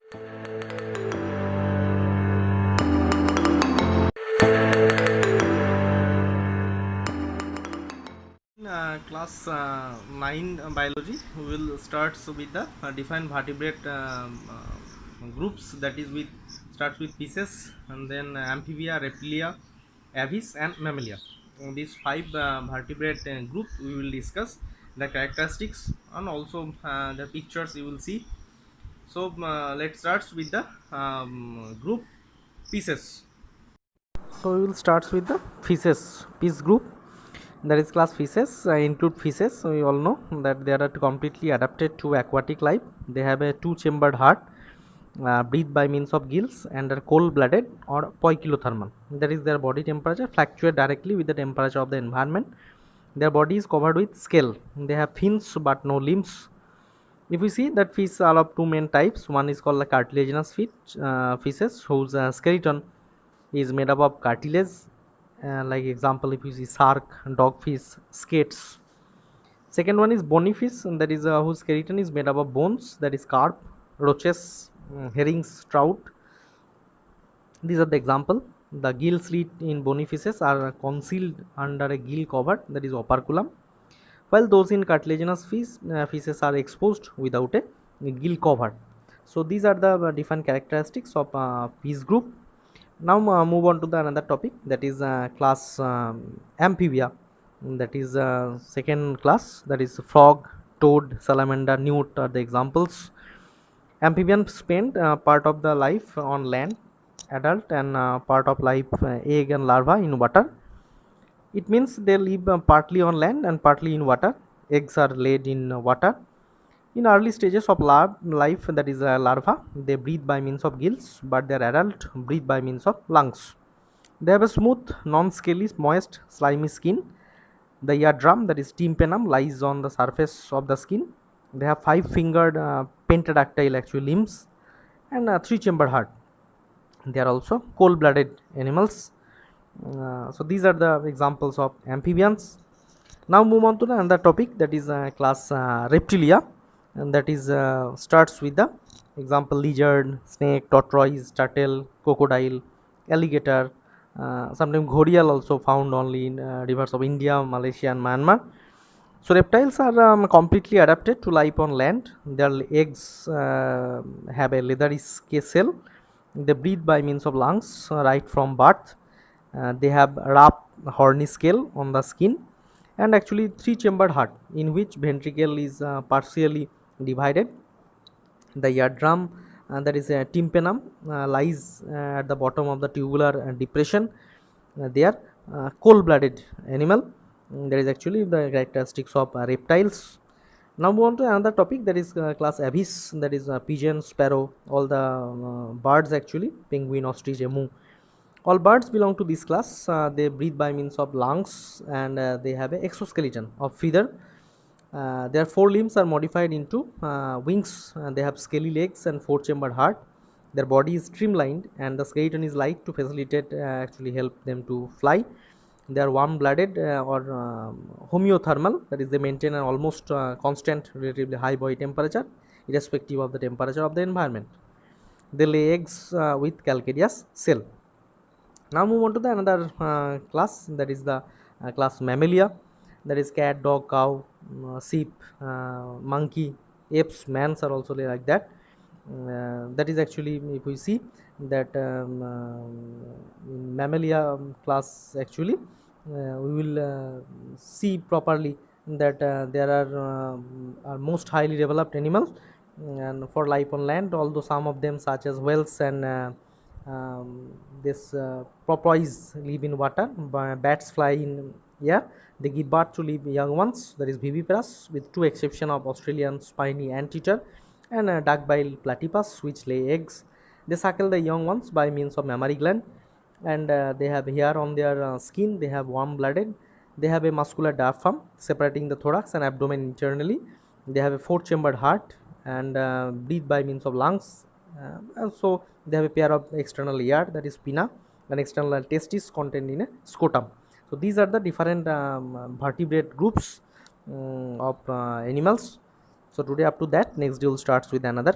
Class 9 biology, we will start with the defined vertebrate groups, that is with starts with fishes, and then amphibia, reptilia, aves, and mammalia. These five vertebrate group we will discuss the characteristics and also the pictures you will see. So let's start with the group fishes. So we will start with the fishes fish group, that is class fishes. Include fishes. So we all know that they are completely adapted to aquatic life. They have a two-chambered heart, breathe by means of gills, and are cold-blooded or poikilothermal. That is, their body temperature fluctuate directly with the temperature of the environment. Their body is covered with scale. They have fins but no limbs. If we see that fish are of two main types, one is called the cartilaginous fishes, whose skeleton is made up of cartilage. Like example, if you see shark, dogfish, skates. Second one is bony fish, and that is whose skeleton is made up of bones, that is carp, roaches, herrings, trout. These are the example. The gill slit in bony fishes are concealed under a gill cover, that is operculum, while those in cartilaginous fishes are exposed without a gill cover. So these are the different characteristics of fish group. Now move on to the another topic, that is class amphibia. That is second class, that is frog, toad, salamander, newt are the examples. Amphibians spend part of the life on land, adult, and part of life egg and larva in water. It means they live partly on land and partly in water. Eggs are laid in water. In early stages of life, that is larva, they breathe by means of gills, but their adult breathe by means of lungs. They have a smooth, non-scaly, moist, slimy skin. The eardrum, that is tympanum, lies on the surface of the skin. They have five-fingered pentadactyl actually limbs and a three-chambered heart. They are also cold-blooded animals. So these are the examples of amphibians. Now move on to the another topic, that is class reptilia, and that is starts with the example lizard, snake, tortoise, turtle, crocodile, alligator, sometimes ghorial also found only in rivers of India, Malaysia, and Myanmar. So reptiles are completely adapted to life on land. Their eggs have a leathery shell. They breathe by means of lungs right from birth. They have rough horny scale on the skin, and actually three-chambered heart in which ventricle is partially divided. The eardrum, that is a tympanum, lies at the bottom of the tubular depression. They are cold-blooded animal. That is actually the characteristics of reptiles. Now move on to another topic, that is class aves, that is pigeon, sparrow, all the birds actually, penguin, ostrich, emu. All birds belong to this class. They breathe by means of lungs, and they have an exoskeleton of feather. Their four limbs are modified into wings. They have scaly legs and four-chambered heart. Their body is streamlined, and the skeleton is light to facilitate actually help them to fly. They are warm-blooded or homeothermal, that is they maintain an almost constant, relatively high body temperature irrespective of the temperature of the environment. They lay eggs with calcareous cell. Now move on to the another class, that is the class mammalia, that is cat, dog, cow, sheep, monkey, apes, mans are also like that. That is actually, if we see that in mammalia class actually, we will see properly that there are most highly developed animals and for life on land, although some of them such as whales and this porpoise live in water. Bats fly in air. They give birth to live young ones, that is viviparous, with two exception of Australian spiny anteater and duck-billed platypus, which lay eggs. They suckle the young ones by means of mammary gland, and they have hair on their skin. They have warm-blooded. They have a muscular diaphragm separating the thorax and abdomen internally. They have a four-chambered heart and breathe by means of lungs. And so they have a pair of external ear, that is pinna, and external testis contained in a scrotum. So these are the different vertebrate groups of animals. So today up to that, next we will start with another